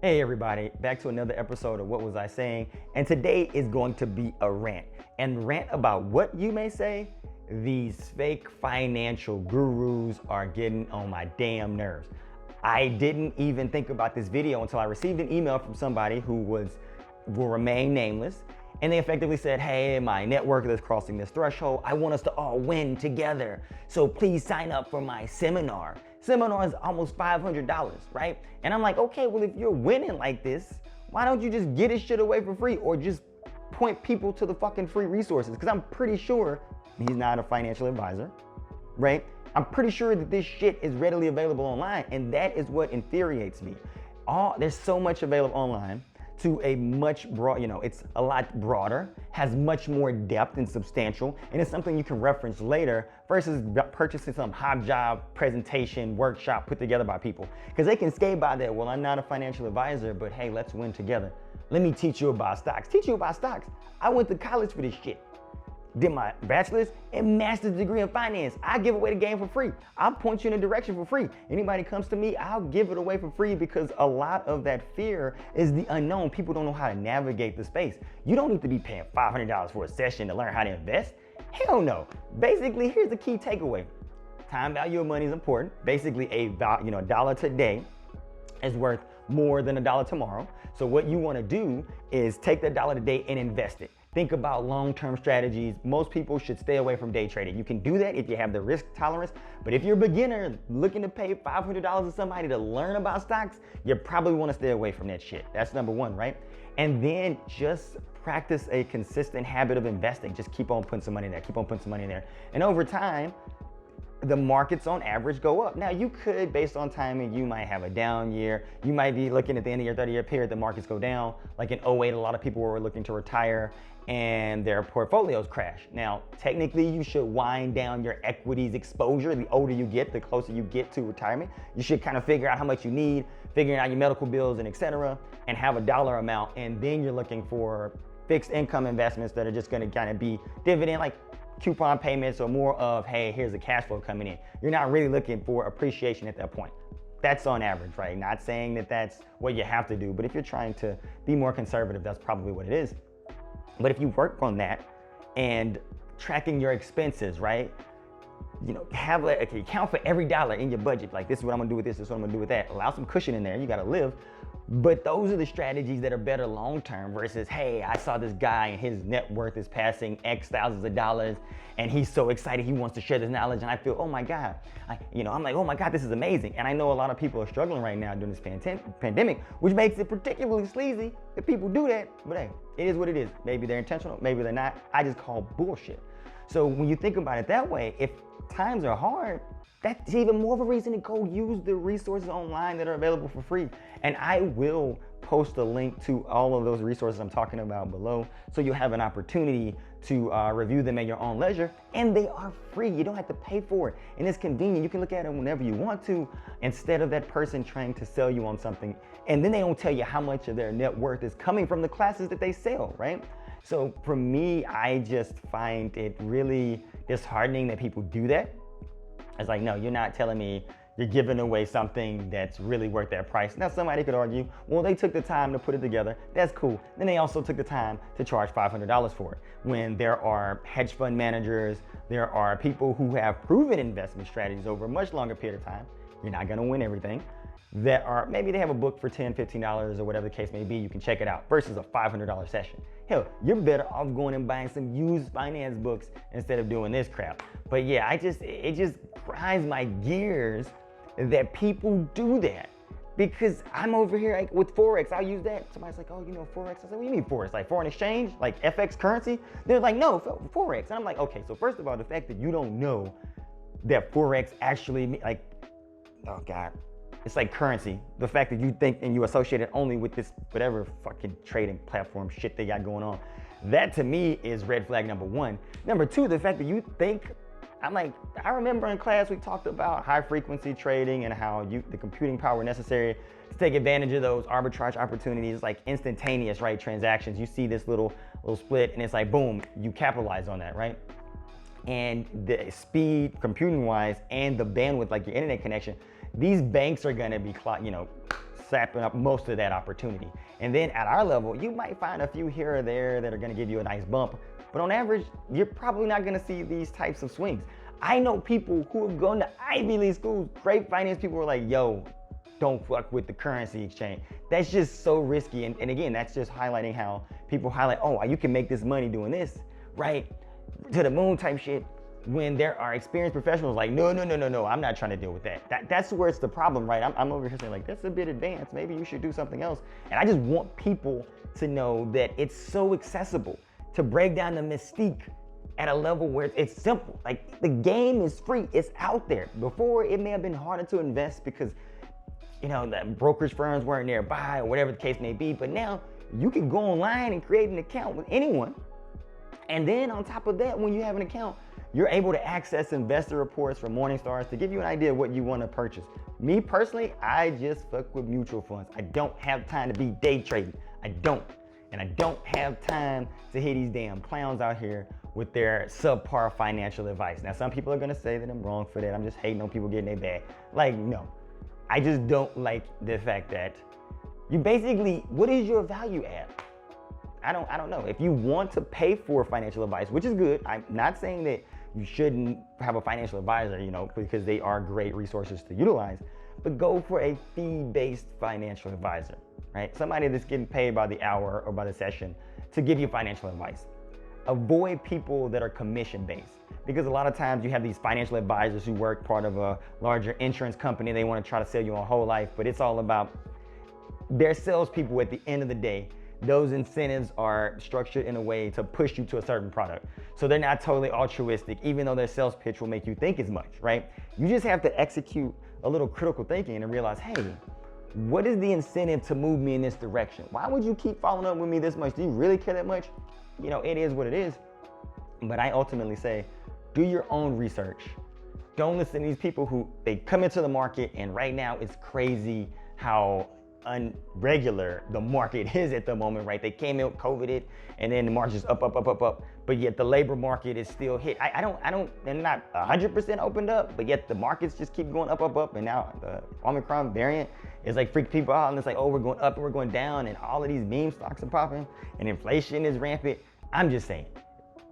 Hey everybody, back to another episode of What Was I Saying? And today is going to be a rant. And rant about what, you may say? These fake financial gurus are getting on my damn nerves. I didn't even think about this video until I received an email from somebody who will remain nameless. And they effectively said, hey, my network is crossing this threshold. I want us to all win together. So please sign up for my seminar. Seminar is almost $500, right? And I'm like, okay, well, if you're winning like this, why don't you just get this shit away for free or just point people to the fucking free resources? Because I'm pretty sure he's not a financial advisor, right? I'm pretty sure that this shit is readily available online, and that is what infuriates me. There's so much available online to a much broad, it's a lot broader, has much more depth and substantial, and it's something you can reference later versus purchasing some hot job presentation workshop put together by people. Because they can skate by that, well, I'm not a financial advisor, but hey, let's win together. Let me teach you about stocks. Teach you about stocks. I went to college for this shit. Did my bachelor's and master's degree in finance. I give away the game for free. I'll point you in a direction for free. Anybody comes to me, I'll give it away for free because a lot of that fear is the unknown. People don't know how to navigate the space. You don't need to be paying $500 for a session to learn how to invest. Hell no. Basically, here's the key takeaway. Time value of money is important. Basically, a dollar today is worth more than a dollar tomorrow. So what you want to do is take that dollar today and invest it. Think about long-term strategies. Most people should stay away from day trading. You can do that if you have the risk tolerance, but if you're a beginner looking to pay $500 to somebody to learn about stocks, you probably want to stay away from that shit. That's number one, right? And then just practice a consistent habit of investing. Just keep on putting some money in there, keep on putting some money in there. And over time, the markets on average go up. Now you could, based on timing, you might have a down year. You might be looking at the end of your 30-year period, the markets go down. Like in '08, a lot of people were looking to retire and their portfolios crash. Now, technically you should wind down your equities exposure. The older you get, the closer you get to retirement. You should kind of figure out how much you need, figuring out your medical bills and etc., and have a dollar amount. And then you're looking for fixed income investments that are just gonna kind of be dividend, like coupon payments, or more of, hey, here's the cash flow coming in. You're not really looking for appreciation at that point. That's on average, right? Not saying that that's what you have to do, but if you're trying to be more conservative, that's probably what it is. But if you work on that and tracking your expenses, right? Have an account for every dollar in your budget. Like, this is what I'm gonna do with this is what I'm gonna do with that. Allow some cushion in there, you gotta live. But those are the strategies that are better long-term versus, hey, I saw this guy and his net worth is passing X thousands of dollars and he's so excited he wants to share this knowledge, and I feel, oh my God. I'm like, oh my God, this is amazing. And I know a lot of people are struggling right now during this pandemic, which makes it particularly sleazy if people do that. But hey, it is what it is. Maybe they're intentional, maybe they're not. I just call bullshit. So when you think about it that way, if times are hard, that's even more of a reason to go use the resources online that are available for free. And I will post a link to all of those resources I'm talking about below, so you'll have an opportunity to review them at your own leisure. And they are free. You don't have to pay for it. And it's convenient. You can look at them whenever you want to, instead of that person trying to sell you on something. And then they don't tell you how much of their net worth is coming from the classes that they sell, right? So for me, I just find it really disheartening that people do that. It's like, no, you're not telling me you're giving away something that's really worth that price. Now, somebody could argue, well, they took the time to put it together. That's cool. Then they also took the time to charge $500 for it. When there are hedge fund managers, there are people who have proven investment strategies over a much longer period of time. You're not gonna win everything. That are, maybe they have a book for $10, $15 or whatever the case may be, you can check it out, versus a $500 session. Hell, you're better off going and buying some used finance books instead of doing this crap. But yeah, it just grinds my gears that people do that. Because I'm over here like with Forex, I'll use that. Somebody's like, oh, Forex. I said, what do you mean Forex? Like foreign exchange, like FX currency? They're like, no, Forex. And I'm like, okay, so first of all, the fact that you don't know that Forex actually, like, oh God, it's like currency. The fact that you think and you associate it only with this whatever fucking trading platform shit they got going on, that to me is red flag number one. Number two, the fact that you think, I remember in class we talked about high frequency trading and how the computing power necessary to take advantage of those arbitrage opportunities, like instantaneous, right, transactions. You see this little split and it's like, boom, you capitalize on that, right? And the speed, computing wise, and the bandwidth, like your internet connection, these banks are gonna be, sapping up most of that opportunity. And then at our level, you might find a few here or there that are gonna give you a nice bump, but on average, you're probably not gonna see these types of swings. I know people who have gone to Ivy League schools, great finance people are like, yo, don't fuck with the currency exchange. That's just so risky. And again, that's just highlighting how people highlight, oh, you can make this money doing this, right? To the moon type shit. When there are experienced professionals like, no, I'm not trying to deal with that. That's where it's the problem, right? I'm over here saying like, that's a bit advanced. Maybe you should do something else. And I just want people to know that it's so accessible to break down the mystique at a level where it's simple. Like the game is free, it's out there. Before it may have been harder to invest because, you know, the brokerage firms weren't nearby or whatever the case may be, but now you can go online and create an account with anyone. And then on top of that, when you have an account, you're able to access investor reports from Morningstar to give you an idea of what you want to purchase. Me personally, I just fuck with mutual funds. I don't have time to be day trading. I don't. And I don't have time to hear these damn clowns out here with their subpar financial advice. Now, some people are gonna say that I'm wrong for that. I'm just hating on people getting their bag. Like, no. I just don't like the fact that you basically, what is your value add? I don't know. If you want to pay for financial advice, which is good, I'm not saying that you shouldn't have a financial advisor, you know, because they are great resources to utilize, but go for a fee-based financial advisor, right? Somebody that's getting paid by the hour or by the session to give you financial advice. Avoid people that are commission-based, because a lot of times you have these financial advisors who work part of a larger insurance company. They want to try to sell you on whole life, but it's all about their salespeople at the end of the day. Those incentives are structured in a way to push you to a certain product. So they're not totally altruistic, even though their sales pitch will make you think as much, right? You just have to execute a little critical thinking and realize, hey, what is the incentive to move me in this direction? Why would you keep following up with me this much? Do you really care that much? You know, it is what it is. But I ultimately say, do your own research. Don't listen to these people who, they come into the market and right now it's crazy how unregular the market is at the moment, right? They came in with COVID it, and then the market is up, but yet the labor market is still hit. I don't, they're not 100% opened up, but yet the markets just keep going up, and now the Omicron variant is like freaking people out, and it's like, oh, we're going up and we're going down, and all of these meme stocks are popping, and inflation is rampant. I'm just saying,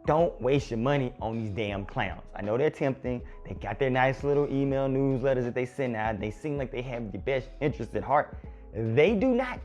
don't waste your money on these damn clowns. I know they're tempting. They got their nice little email newsletters that they send out. They seem like they have the best interest at heart. They do not.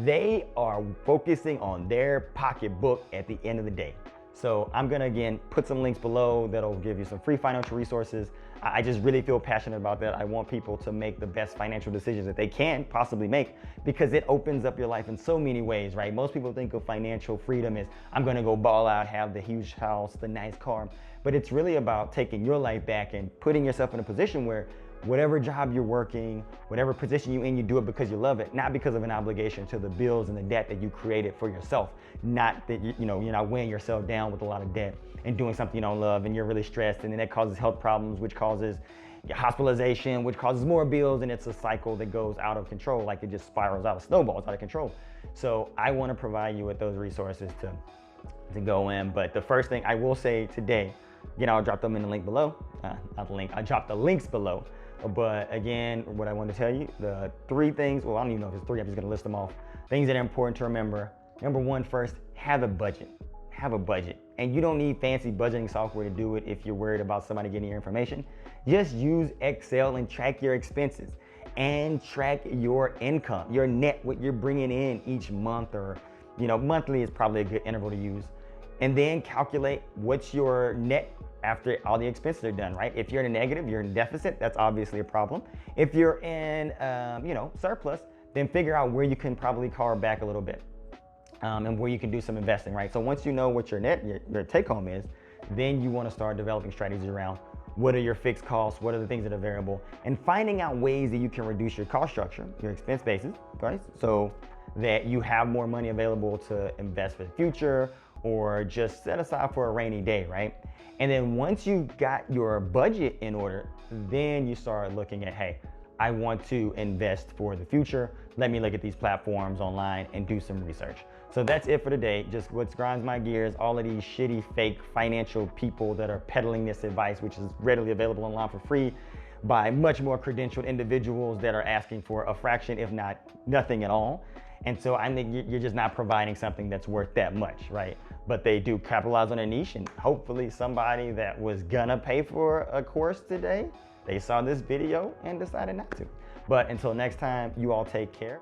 They are focusing on their pocketbook at the end of the day. So I'm gonna, again, put some links below that'll give you some free financial resources. I just really feel passionate about that. I want people to make the best financial decisions that they can possibly make, because it opens up your life in so many ways, right? Most people think of financial freedom as, I'm gonna go ball out, have the huge house, the nice car. But it's really about taking your life back and putting yourself in a position where whatever job you're working, whatever position you're in, you do it because you love it, not because of an obligation to the bills and the debt that you created for yourself. Not that you're not weighing yourself down with a lot of debt and doing something you don't love and you're really stressed, and then that causes health problems, which causes hospitalization, which causes more bills, and it's a cycle that goes out of control, like it just spirals out, snowballs out of control. So I want to provide you with those resources to go in. But the first thing I will say today, again, I'll drop them in the link below. Not the link, I'll drop the links below. But again, what I want to tell you, the three things, well, I don't even know if it's three, I'm just gonna list them off. Things that are important to remember. Number one, first, have a budget. Have a budget. And you don't need fancy budgeting software to do it if you're worried about somebody getting your information. Just use Excel and track your expenses and track your income, your net, what you're bringing in each month, or, monthly is probably a good interval to use. And then calculate what's your net after all the expenses are done, right? If you're in a negative, you're in deficit, that's obviously a problem. If you're in, surplus, then figure out where you can probably carve back a little bit, and where you can do some investing, right? So once you know what your net, your take home is, then you wanna start developing strategies around what are your fixed costs, what are the things that are variable, and finding out ways that you can reduce your cost structure, your expense basis, right? So that you have more money available to invest for the future, or just set aside for a rainy day, right? And then once you've got your budget in order, then you start looking at, hey, I want to invest for the future. Let me look at these platforms online and do some research. So that's it for today. Just what grinds my gears, all of these shitty, fake financial people that are peddling this advice, which is readily available online for free. by much more credentialed individuals that are asking for a fraction, if not nothing at all. And so I think you're just not providing something that's worth that much, right? But they do capitalize on a niche, and hopefully somebody that was gonna pay for a course today, they saw this video and decided not to. But until next time, you all take care.